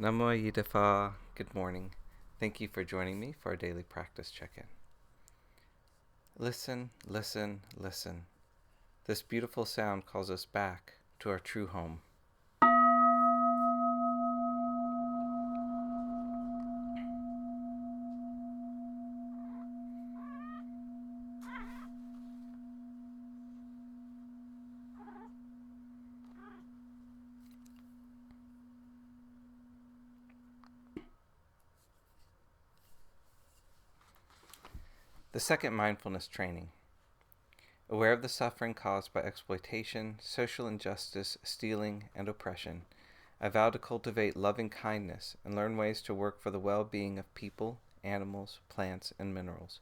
Nammo Yidafa. Good morning. Thank you for joining me for our daily practice check-in. Listen, listen, listen. This beautiful sound calls us back to our true home. The second mindfulness training. Aware of the suffering caused by exploitation, social injustice, stealing, and oppression, I vow to cultivate loving kindness and learn ways to work for the well-being of people, animals, plants, and minerals.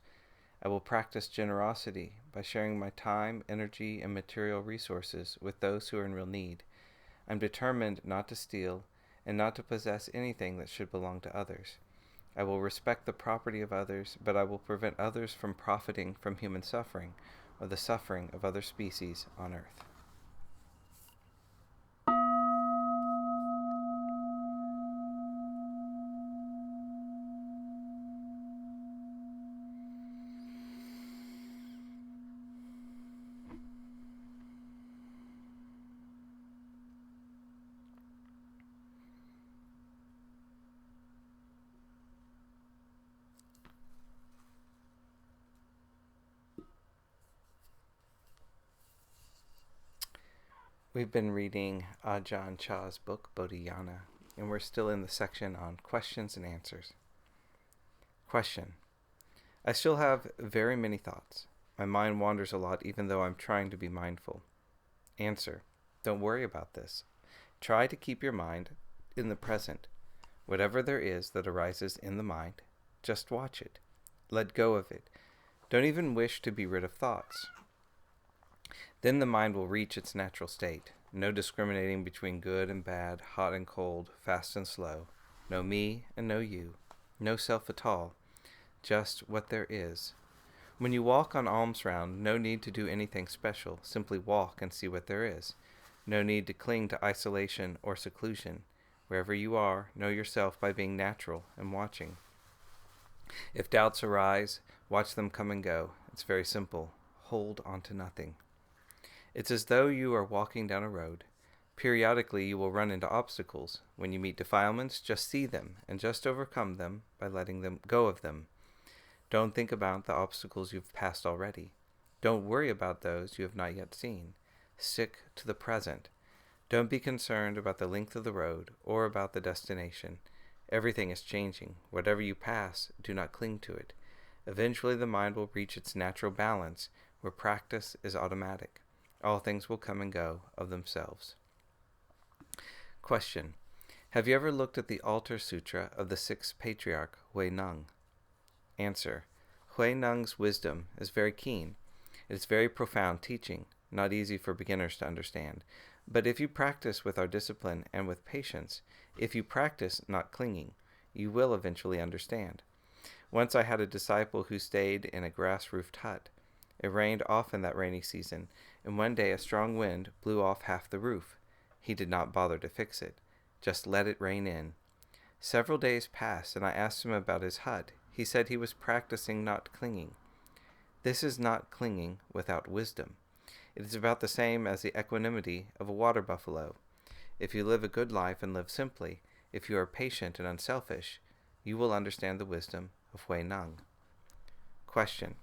I will practice generosity by sharing my time, energy, and material resources with those who are in real need. I'm determined not to steal and not to possess anything that should belong to others. I will respect the property of others, but I will prevent others from profiting from human suffering or the suffering of other species on earth. We've been reading Ajahn Chah's book, Bodhinyana, and we're still in the section on questions and answers. Question. I still have very many thoughts. My mind wanders a lot even though I'm trying to be mindful. Answer. Don't worry about this. Try to keep your mind in the present. Whatever there is that arises in the mind, just watch it. Let go of it. Don't even wish to be rid of thoughts. Then the mind will reach its natural state. No discriminating between good and bad, hot and cold, fast and slow. No me and no you. No self at all. Just what there is. When you walk on alms round, no need to do anything special. Simply walk and see what there is. No need to cling to isolation or seclusion. Wherever you are, know yourself by being natural and watching. If doubts arise, watch them come and go. It's very simple. Hold on to nothing. It's as though you are walking down a road. Periodically you will run into obstacles. When you meet defilements, just see them and just overcome them by letting them go of them. Don't think about the obstacles you've passed already. Don't worry about those you have not yet seen. Stick to the present. Don't be concerned about the length of the road or about the destination. Everything is changing. Whatever you pass, do not cling to it. Eventually the mind will reach its natural balance, where practice is automatic. All things will come and go of themselves. Question. Have you ever looked at the Altar Sutra of the sixth patriarch, Hui Neng? Answer. Hui Neng's wisdom is very keen. It is very profound teaching, not easy for beginners to understand. But if you practice with our discipline and with patience, if you practice not clinging, you will eventually understand. Once I had a disciple who stayed in a grass-roofed hut. It rained often that rainy season, and one day a strong wind blew off half the roof. He did not bother to fix it, just let it rain in. Several days passed, and I asked him about his hut. He said he was practicing not clinging. This is not clinging without wisdom. It is about the same as the equanimity of a water buffalo. If you live a good life and live simply, if you are patient and unselfish, you will understand the wisdom of Hui Neng. Question.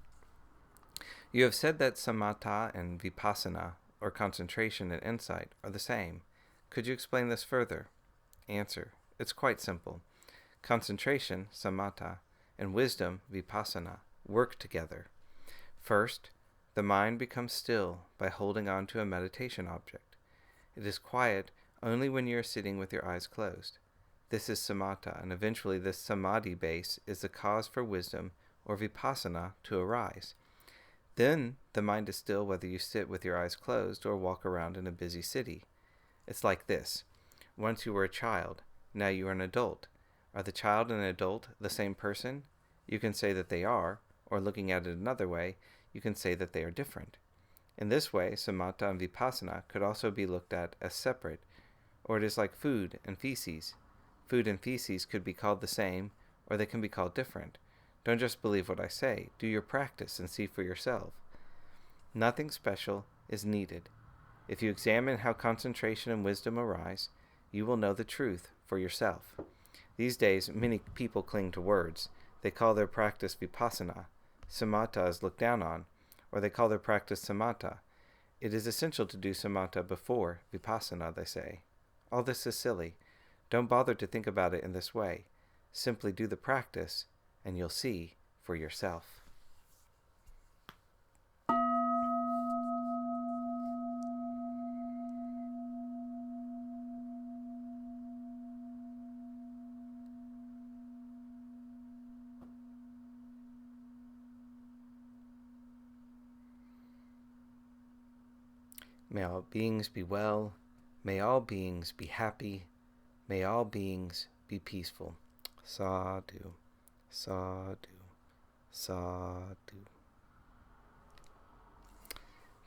You have said that samatha and vipassana, or concentration and insight, are the same. Could you explain this further? Answer. It's quite simple. Concentration, samatha, and wisdom, vipassana, work together. First, the mind becomes still by holding on to a meditation object. It is quiet only when you are sitting with your eyes closed. This is samatha, and eventually this samadhi base is the cause for wisdom or vipassana to arise. Then the mind is still whether you sit with your eyes closed or walk around in a busy city. It's like this. Once you were a child, now you are an adult. Are the child and adult the same person? You can say that they are, or looking at it another way, you can say that they are different. In this way, samatha and vipassana could also be looked at as separate, or it is like food and feces. Food and feces could be called the same, or they can be called different. Don't just believe what I say. Do your practice and see for yourself. Nothing special is needed. If you examine how concentration and wisdom arise, you will know the truth for yourself. These days, many people cling to words. They call their practice vipassana. Samatha is looked down on, or they call their practice samatha. It is essential to do samatha before vipassana, they say. All this is silly. Don't bother to think about it in this way. Simply do the practice, and you'll see for yourself. May all beings be well. May all beings be happy. May all beings be peaceful. Sadhu, sadhu, sadhu.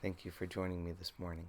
Thank you for joining me this morning.